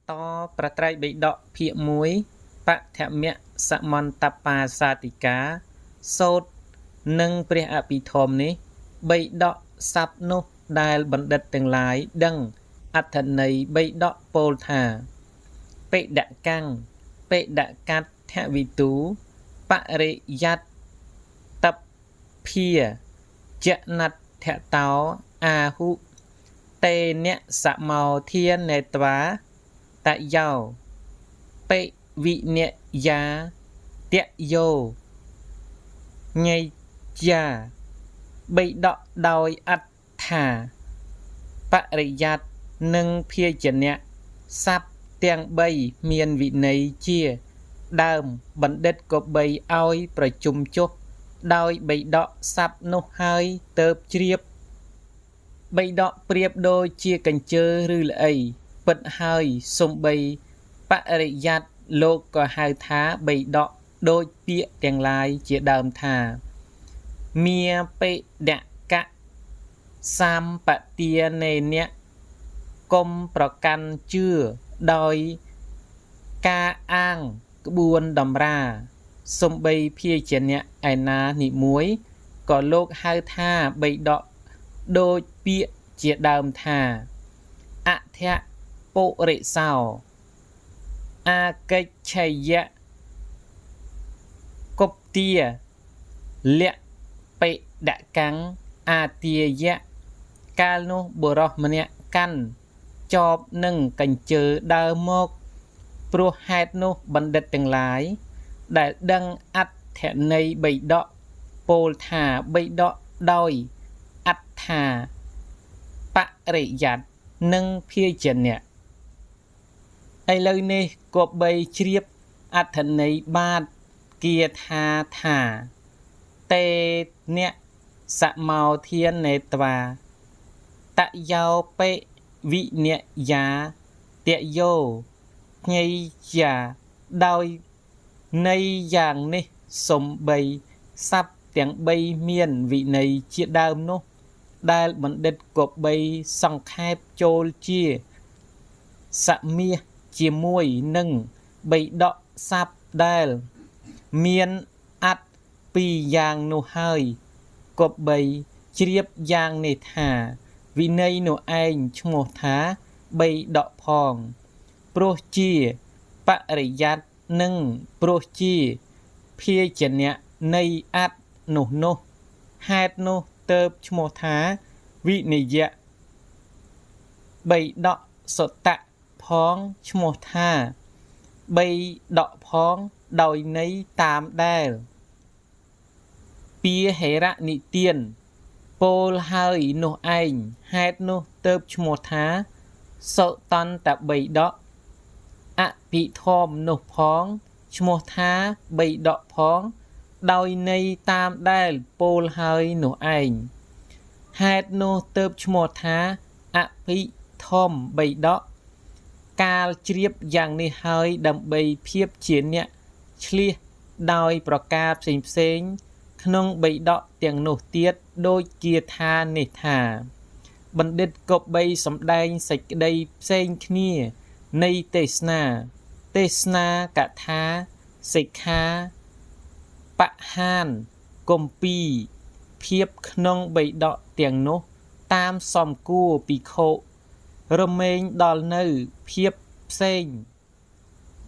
តប្រត្រៃបិដកភាគ1បឋមសមន្តបាសាតិកាសូត្រនិងព្រះអភិធម្មនេះបិដកស័ព្ទនោះដែលបណ្ឌិតទាំងឡាយដឹងអត្ថន័យបិដកពោលថាបិដកាំងបិដកតថវិទូបរិយត្តភាចនដ្ឋតោអាហុតេនសមោធានេត្វាតយោបិវិនយាតយោញៃយាបិដកដោយអត្ថាបរិយត្តនិងភាជនៈស័ព្ទទាំង3មានវិន័យជាដើមបណ្ឌិតក៏បីឲ្យប្រជុំចុះដោយបិដកស័ព្ទនោះហើយទើបជ្រាបបិដកប្រៀបដូចជាកញ្ជើឬល្អីពិតហើយសំបីបរិយត្តលោកក៏ហៅថាបិដកដូចពាក្យទាំងឡាយជាដើមថាមាបិដកៈសម្បទានេនៈកុំប្រកាន់ជឿដោយការអាងក្បួនតម្រាសំបីភាជនៈឯណានិមួយក៏លោកហៅថាបិដកដូចពាក្យជាដើមថាអធពុរិសោអាកិច្ឆយៈកុព្ទាលៈបិដកាំងអាទាយៈកាលនោះបុរសម្នាក់កាន់ចបនឹងកញ្ជើដើរមកព្រោះហេតុនោះបណ្ឌិតទាំងឡាយដែលដឹងអត្ថន័យបិដកពោលថាបិដកដោយអត្ថាបរិយត្តនិងភាជនៈឥឡូវនេះគប្បីជ្រាបអត្ថន័យបាតគាថាថាតេនសមោធានេត្វាតយោបិវិនយាតយោញៃយាដោយន័យយ៉ាងនេះសំបីស័ព្ទទាំង3មានវិន័យជាដើមនោះដែលបណ្ឌិតគប្បីសង្ខេបចូលជាសមាសជាមួយនឹងបិដកស័ព្ទដែលមានអត្ថ2យ៉ាងនោះហើយគប្បីជ្រាបយ៉ាងនេះថាវិន័យនោះឯងឈ្មោះថាបិដកផងព្រោះជាបរិយត្តនិងព្រោះជាភាជនៈនៃអត្ថនោះហេតុនោះទើបឈ្មោះថាវិនយៈបិដកសតៈផងឈ្មោះថាបិដកផងដោយន័យតាមដែលពាហិរនិទានពោលហើយនោះឯងហេតុនោះទើបឈ្មោះថាសុតន្តបិដកអភិធម្មនោះផងឈ្មោះថាបិដកផងដោយន័យតាមដែលពោលហើយនោះឯងហេតុនោះទើបឈ្មោះថាអភិធម្មបិដកកាលជ្រាបយ៉ាងនេះហើយដើម្បីភាពជាអ្នកឆ្លៀសដោយប្រការផ្សេងៗក្នុងបិដកទាំងនោះទៀតដូចគាថានេះថាបណ្ឌិតគប្បីសម្ដែងសេចក្តីផ្សេងគ្នានៃទេសនាកថាសិក្ខាបហានគម្ពីរភាពក្នុងបិដកទាំងនោះតាមសំគួរភិក្ខុរមែងដល់នៅភាពផ្សេង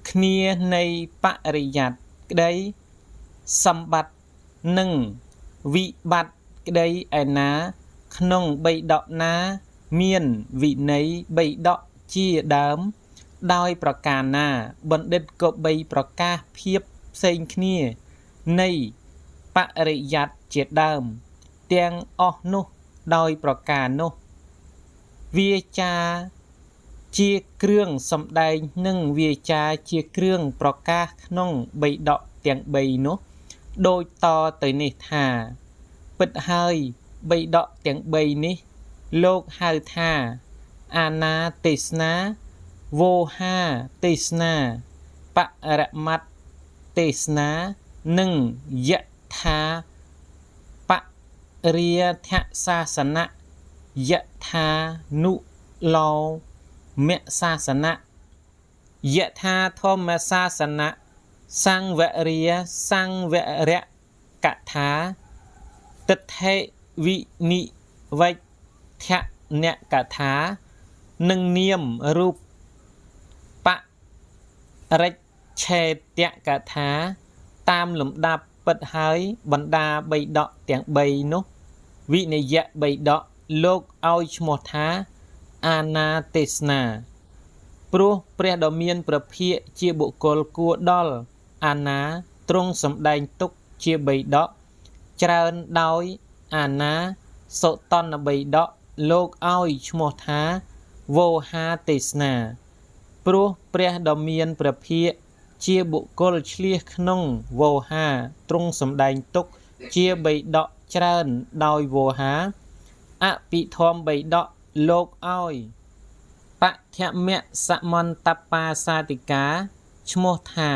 គ្នានៃបរិយត្តក្តីសម្បត្តិនិងវិបត្តិក្តីឯណាក្នុងបិដកណាមានវិន័យបិដកជាដើមដោយប្រការណាបណ្ឌិតក៏បីប្រកាសភាពផ្សេងគ្នានៃបរិយត្តជាដើមទាំងអស់នោះដោយប្រការនោះវាចាជាគ្រឿងសម្ដែងនិងវាចាជាគ្រឿងប្រកាសក្នុងបិដកទាំង3នោះដូចតទៅនេះថាពិតហើយបិដកទាំង3នេះលោកហៅថាអាណាទេសនាវោហាទេសនាបរមត្តទេសនានិងយថាបរិយថសាសនៈយថានុឡោមសាសនៈ យថាធម្មសាសនៈសង្វរិយសង្វរៈកថាទិដ្ឋិវិនិវៃធនកថានិងនាមរូបបរិច្ឆេទកថាតាមលំដាប់ពិតហើយបណ្ដាបៃដកទាំង3នោះវិនយៈបៃដកលោកឲ្យឈ្មោះថាអាណាទេសនាព្រោះព្រះដ៏មានព្រះភិក្ខជាបុគ្គលគួរដល់អាណាទ្រង់សម្ដែងទុកជាបៃដកច្រើនដោយអាណាសុតនបៃដកលោកឲ្យឈ្មោះថាវោហាទេសនាព្រោះព្រះដ៏មានព្រះភិក្ខជាបុគ្គលឆ្លៀសក្នុងវោហាទ្រង់សម្ដែងទុកជាបៃដកច្រើនដោយវោហាអភិធម្មបៃដកលោកឲ្យបឋមសមន្តបាសាតិកាឈ្មោះថា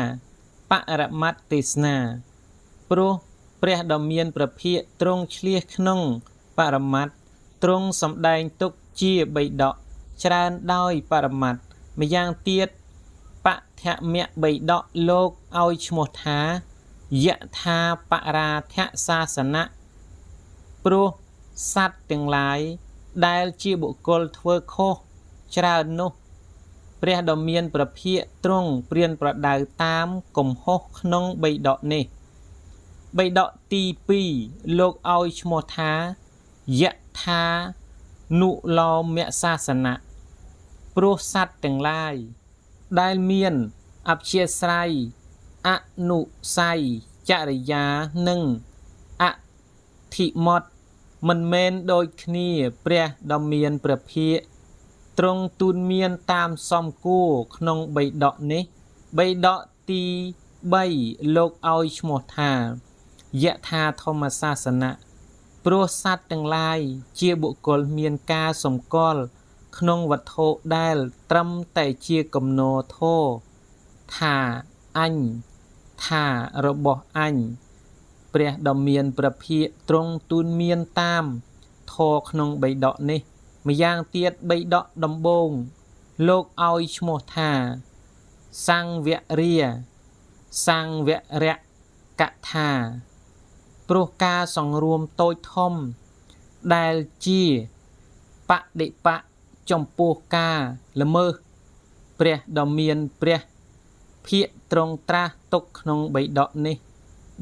បរមត្តទេសនាព្រោះព្រះដ៏មានព្រះភិក្ខទ្រង់ឆ្លៀសក្នុងបរមត្តទ្រង់សម្ដែងទុកជាបៃដកច្រើនដោយបរមត្តម្យ៉ាងទៀតបឋមបៃដកលោកឲ្យឈ្មោះថាយថាបរាធសាសនៈព្រោះសត្វទាំងឡាយដែលជាបុគ្គលធ្វើខុសច្រើននោះព្រះដ៏មានព្រះភិក្ខទ្រង់ព្រានប្រដៅតាមកំហុសក្នុងបៃដកនេះបៃដកទី2លោកឲ្យឈ្មោះថាយថានុឡោមសាសនៈព្រោះសត្វទាំងឡាយដែលមានអព្យាស្រ័យអនុស័យចរិយានិងអធិមតមិនមែនដូចគ្នាព្រះដ៏មានព្រះភិក្ខទ្រង់ទូនមានតាមសំគួរក្នុងបៃដកនេះបៃដកទី3លោកឲ្យឈ្មោះថាយថាធម្មសាសនៈព្រោះសត្វទាំងឡាយជាបុគ្គលមានការសម្គាល់ក្នុងវត្ថុដែលត្រឹមតែជាគំនោធោថាអញថារបស់អញព្រះដ៏មានព្រះភិក្ខទ្រង់ទូនមានតាមធរក្នុងបៃដកនេះម្យ៉ាងទៀតបៃដកដំបូងលោកឲ្យឈ្មោះថាសង្វរិយសង្វរៈកថាព្រោះការសង្រួមតូចធំដែលជាបដិបៈចំពោះការល្មើសព្រះដ៏មានព្រះភិក្ខទ្រង់ត្រាស់ទុកក្នុងបៃដកនេះ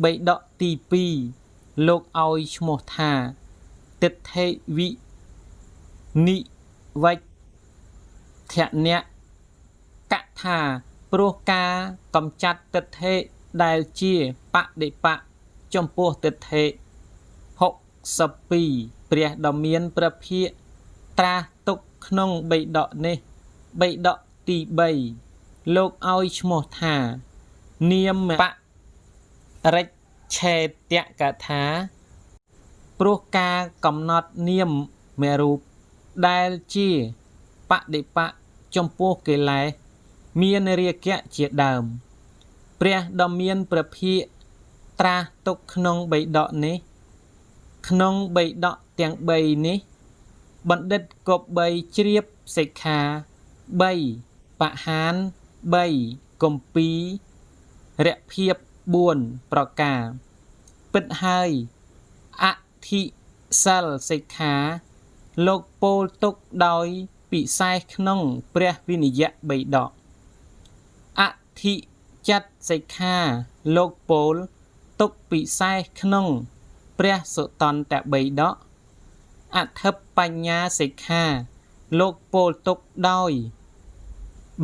បៃដកទី2លោកឲ្យឈ្មោះថាទិដ្ឋិវិនិវៃធនកថាព្រោះការកំចាត់ទិដ្ឋិដែលជាបដិបៈចំពោះទិដ្ឋិ62ព្រះដ៏មានព្រះភិក្ខត្រាស់ទុកក្នុងបៃដកនេះបៃដកទី3លោកឲ្យឈ្មោះថានាមបរិច្ឆេទកថាព្រោះការកំណត់នាមមេរូបដែលជាបដិបៈចំពោះកិលេសមានរាគៈជាដើមព្រះដ៏មានព្រះភិក្ខត្រាស់ទុកក្នុងបៃដកនេះក្នុងបៃដកទាំង3នេះបណ្ឌិតគប្បីជ្រាបសិក្ខា3បហាន3គម្ពីររភាព4ប្រការពិតហើយអធិសិលសិក្ខាលោកពោលទុកដោយពិសេសក្នុងព្រះវិនយៈបៃដកអធិចិត្តសិក្ខាលោកពោលទុកពិសេសក្នុងព្រះសុតន្តបៃដកអធិបញ្ញាសិក្ខាលោកពោលទុកដោយ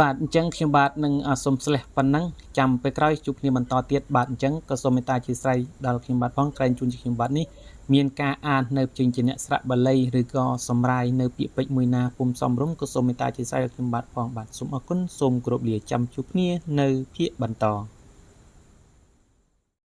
បាទអញ្ចឹងខ្ញុំបាទនឹងសូមស្លេះប៉ុណ្ណឹងចាំពេលក្រោយជួបគ្នាបន្តទៀតបាទអញ្ចឹងក៏សូមមេត្តាអធិស្ឋានដល់ខ្ញុំបាទផងក្រែងជួនជាខ្ញុំបាទនេះមានការអាននៅជើងជាអ្នកស្រៈបាលីឬក៏សម្រាយនៅពាក្យពេចន៍មួយណាពុំសមរម្យក៏សូមមេត្តាអធិស្ឋានដល់ខ្ញុំបាទផងបាទសូមអរគុណសូមគោរពលាចាំជួបគ្នានៅភាគបន្ត